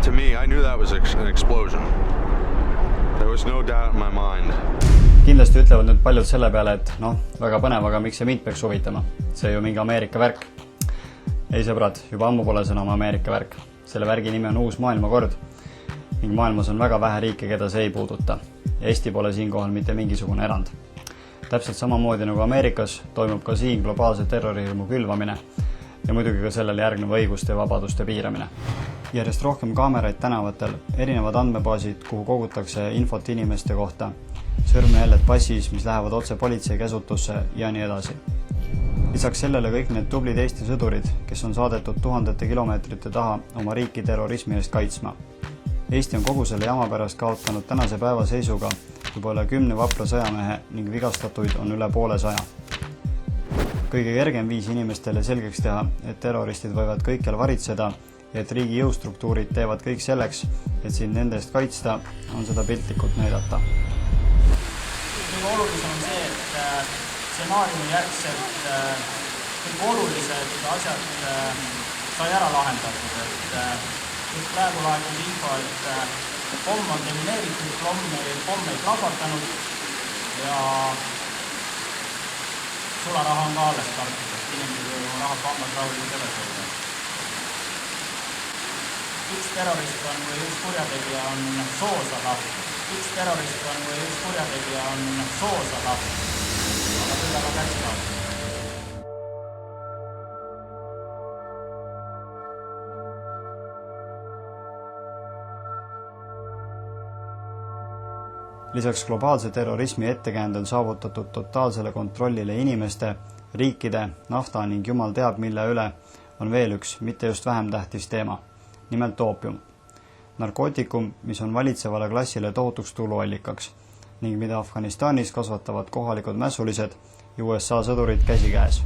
To me, I knew that was an explosion. There was no doubt in my mind. Kindlasti ütlevad nüüd paljud selle peale, et väga põnev, aga miks see mind peaks huvitama? See ju mingi Ameerika värk. Ei sõbrad, juba ammu pole see enam Ameerika värk. Selle värgi nimi on uus maailmakord ning maailmas on väga vähe riike, keda see ei puuduta. Ja Eesti pole siinkohal mitte mingisugune erand. Täpselt samamoodi nagu Ameerikas toimub ka siin globaalse terrorihirmu külvamine ja muidugi ka sellele järgneva õiguste ja vabaduste piiramine. Järjest rohkem kaameraid tänavatel, erinevad andmebaasid, kuhu kogutakse infot inimeste kohta, sõrmejäljed passis, mis lähevad otse politsei käsutusse ja nii edasi. Lisaks sellele kõik need tublid Eesti sõdurid, kes on saadetud tuhandete kilomeetrite taha oma riiki terrorismi eest kaitsma. Eesti on kogu selle jama pärast kaotanud tänase päeva seisuga juba üle 10 vapra sõjamehe ning vigastatuid on üle poole 100. Kõige kergem viis inimestele selgeks teha, et terroristid võivad kõikjal varitseda ja et riigi jõustruktuurid teevad kõik selleks, et siin nende eest kaitsta, on seda piltlikult näidata. Kõige olulisem on see, et stsenaariumi järgselt kõik olulised asjad sai ära lahendatud. Just praegu laetud info, et pomm on demineeritud, pomm ei plahvatanud ja sularaha on ka alles tartud, et inimesed võivad raha pambad rahulikult edasi hoida. Üks terrorist on või üks kurjategija on soosala. Üks terrorist on või üks kurjategija on soosala. Aga küll aga käsitav. Lisaks globaalse terrorismi ettekäändel saavutatud totaalsele kontrollile inimeste, riikide, nafta ning jumal teab mille üle on veel üks, mitte just vähem tähtis teema. Nimelt oopium. Narkootikum, mis on valitsevale klassile tohutuks tuluallikaks ning mida Afganistanis kasvatavad kohalikud mässulised ja USA sõdurid käsikäes.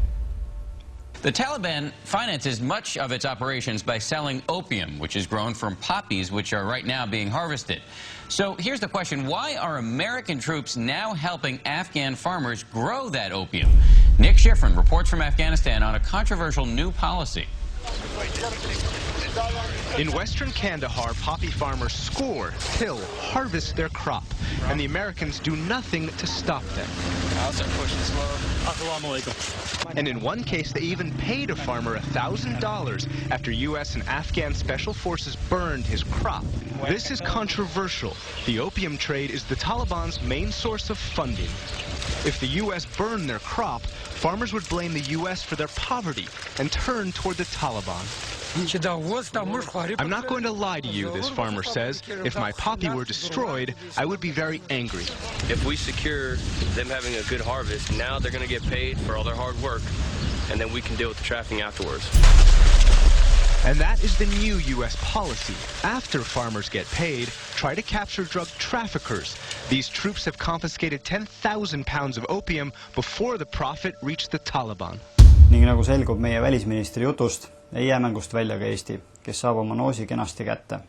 The Taliban finances much of its operations by selling opium, which is grown from poppies, which are right now being harvested. So here's the question, why are American troops now helping Afghan farmers grow that opium? Nick Schifrin reports from Afghanistan on a controversial new policy. In western Kandahar, poppy farmers score, till, harvest their crop, and the Americans do nothing to stop them. And in one case, they even paid a farmer $1,000 after U.S. and Afghan special forces burned his crop. This is controversial. The opium trade is the Taliban's main source of funding. If the U.S. burned their crop, farmers would blame the U.S. for their poverty and turn toward the Taliban. I'm not going to lie to you, this farmer says. If my poppy were destroyed, I would be very angry. If we secure them having a good harvest, now they're going to get paid for all their hard work, and then we can deal with the trafficking afterwards. And that is the new U.S. policy. After farmers get paid, try to capture drug traffickers. These troops have confiscated 10,000 pounds of opium before the profit reached the Taliban. Ning nagu selgub meie välisministri jutust, ei jää mängust välja ka Eesti, kes saab oma noosi kenasti kätte.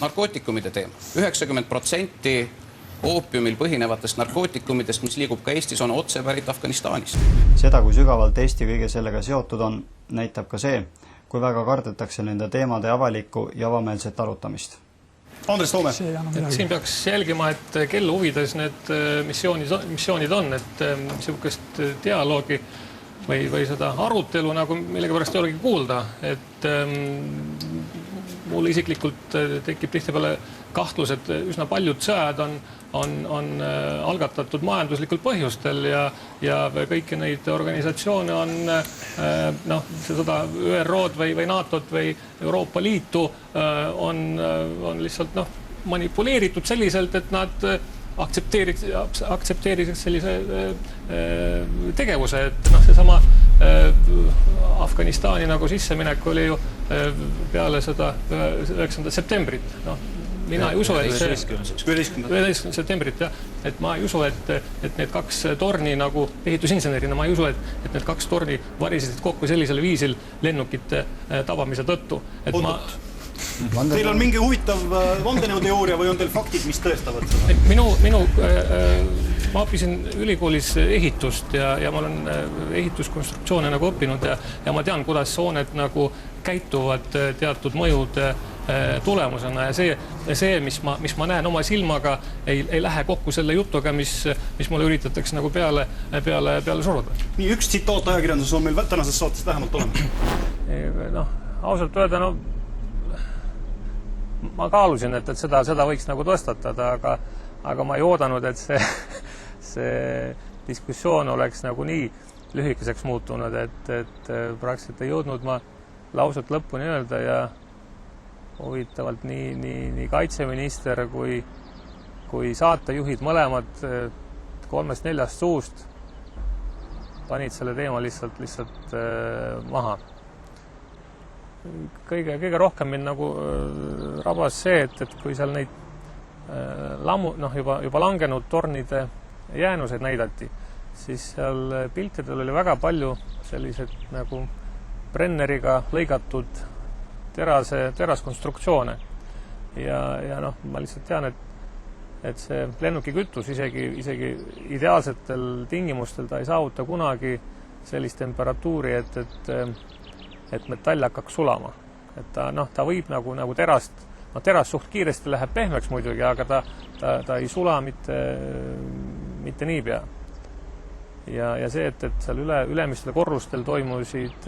Narkootikumide teema. 90% oopiumil põhinevatest narkootikumidest, mis liigub ka Eestis, on otse pärit Afganistanist. Seda, kui sügavalt Eesti kõige sellega seotud on, näitab ka see, kui väga kardetakse nende teemade avalikku ja avameelset arutamist. Andres Toome. Siin peaks jälgima, et kelle huvides need missioonid on, et niisugust dialoogi või seda arutelu nagu millega pärast ei olegi kuulda, et mul isiklikult tekib tihtipeale kahtlus, et üsna paljud sõjad on algatatud majanduslikul põhjustel ja kõiki neid organisatsioone on seda ÜRO-d või NATO-d või Euroopa Liitu on lihtsalt manipuleeritud selliselt, et nad aktsepteeriks sellise tegevuse, et seesama Afganistani nagu sisseminek oli ju peale seda 9. septembrit. Mina ei usu, et 11. septembrit, et ma ei usu, et need kaks torni nagu ehitusinsenerina, ma ei usu, et need kaks torni varisesid kokku sellisel viisil lennukite tabamise tõttu. Teil on mingi huvitav vandenõuteooria või on teil faktid, mis tõestavad seda? Ma õppisin ülikoolis ehitust ja ma olen ehituskonstruktsioone nagu õppinud ja ma tean, kuidas hooned nagu käituvad teatud mõjude tulemusena ja see mis ma näen oma silmaga, ei lähe kokku selle jutuga, mis mulle üritatakse nagu peale suruda. Nii, üks tsitaat ajakirjanduses on meil tänases saates vähemalt olemas. Ausalt öelda, ma kaalusin, et seda võiks nagu tõstatada, aga ma ei oodanud, et see diskussioon oleks nagu nii lühikeseks muutunud, et praktiliselt ei jõudnud ma lausut lõpuni öelda ja huvitavalt nii kaitseminister kui saatejuhid mõlemad 3-4 suust panid selle teema lihtsalt maha. Kõige rohkem mind nagu rabas see, et kui seal neid juba langenud tornide jäänuseid näidati, siis seal piltidel oli väga palju sellised nagu Brenneriga lõigatud teraskonstruktsioone. Ja ma lihtsalt tean, et see lennukikütus isegi ideaalsetel tingimustel ta ei saavuta kunagi sellist temperatuuri, et metall hakkaks sulama. Et ta võib nagu terast, teras suht kiiresti läheb pehmeks muidugi, aga ta ei sula mitte niipea. Ja see, et seal ülemistel korrustel toimusid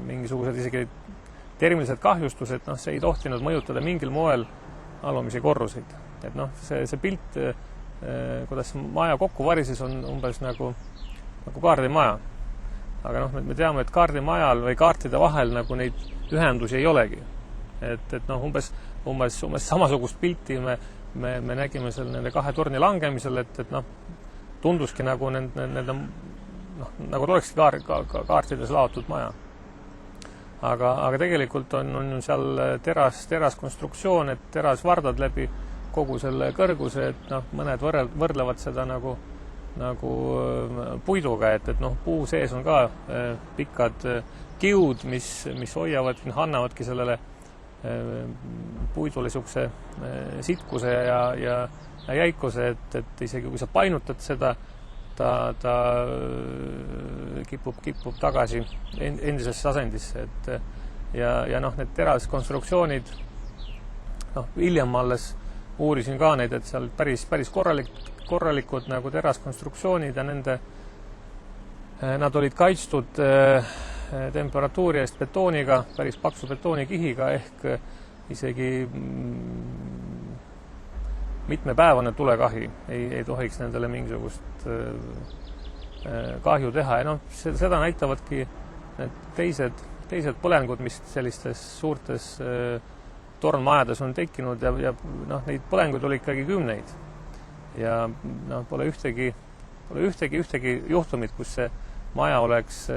mingisugused isegi termilised kahjustused, see ei tohtinud mõjutada mingil moel alumisi korruseid. Et see pilt, kuidas maja kokku varises, on umbes nagu kaardimaja. Aga me teame, et kaardimajal või kaartide vahel nagu neid ühendusi ei olegi. Et umbes samasugust pilti me nägime seal nende 2 torni langemisel, et tunduski nagu nagu olekski kaartides laotud maja. Aga tegelikult on seal teraskonstruktsioon, et terasvardad läbi kogu selle kõrguse, et mõned võrdlevad seda nagu puiduga, et puu sees on ka pikad kiud, mis annavadki sellele puidule niisuguse sitkuse ja jäikuse, et isegi kui sa painutad seda, ta kipub tagasi endisesse asendisse. Ja need teraskonstruktsioonid, hiljem alles uurisin ka neid, et seal päris korralikud nagu teraskonstruktsioonid ja nad olid kaitstud temperatuuri eest betooniga, päris paksu betoonikihiga, ehk isegi mitmepäevane tulekahi ei tohiks nendele mingisugust kahju teha. Ja seda näitavadki need teised põlengud, mis sellistes suurtes tornmajades on tekkinud ja neid põlenguid oli ikkagi 10. Ja pole ühtegi juhtumit, kus see maja oleks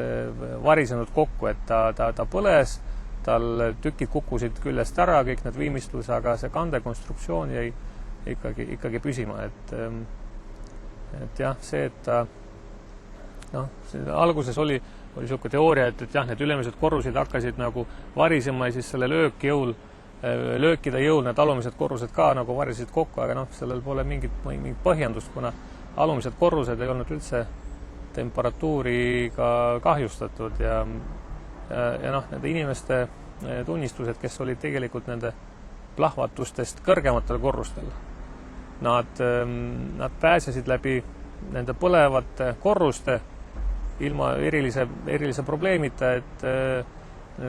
varisenud kokku, et ta põles, tal tükid kukkusid küljest ära, kõik need viimistlus, aga see kandekonstruktsioon jäi ikkagi püsima. Et jah, see, et alguses oli niisugune teooria, et jah, need ülemised korrused hakkasid nagu varisema ja siis selle löökide jõul need alumised korrused ka nagu varisid kokku, aga sellel pole mingit põhjendust, kuna alumised korrused ei olnud üldse temperatuuriga kahjustatud ja nende inimeste tunnistused, kes olid tegelikult nende plahvatustest kõrgematel korrustel. Nad pääsesid läbi nende põlevate korruste ilma erilise probleemita, et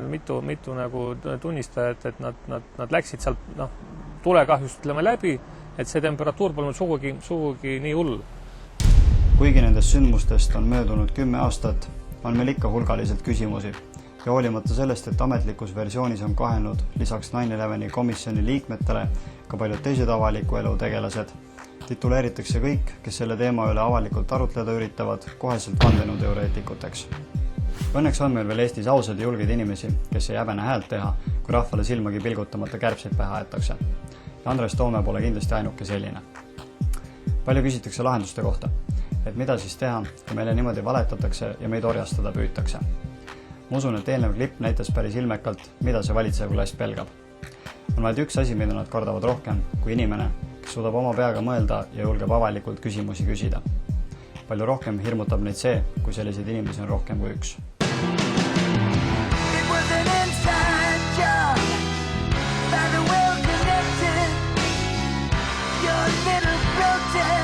mitu nagu tunnistajat, et nad läksid sealt tulekahjustlema läbi, et see temperatuur polnud sugugi nii hull. Kuigi nendest sündmustest on möödunud 10 aastat, on meil ikka hulgaliselt küsimusi. Ja hoolimata sellest, et ametlikus versioonis on kahenud lisaks 9/11 komisjoni liikmetele ka paljud teised avaliku elu tegelased, tituleeritakse kõik, kes selle teema üle avalikult arutleda üritavad, koheselt vandenõuteoreetikuteks. Õnneks on meil veel Eestis ausad ja julgeid inimesi, kes ei häbene häält teha, kui rahvale silmagi pilgutamata kärbseid pähe aetakse. Ja Andres Toome pole kindlasti ainuke selline. Palju küsitakse lahenduste kohta, et mida siis teha, kui meile niimoodi valetatakse ja meid orjastada püütakse. Ma usun, et eelnev klipp näitas päris ilmekalt, mida see valitsev klass pelgab. On vaid üks asi, mida nad kordavad rohkem kui inimene, kes suudab oma peaga mõelda ja julgeb avalikult küsimusi küsida. Palju rohkem hirmutab neid see, kui selliseid inimesi on rohkem kui üks. It was an inside job. little protest.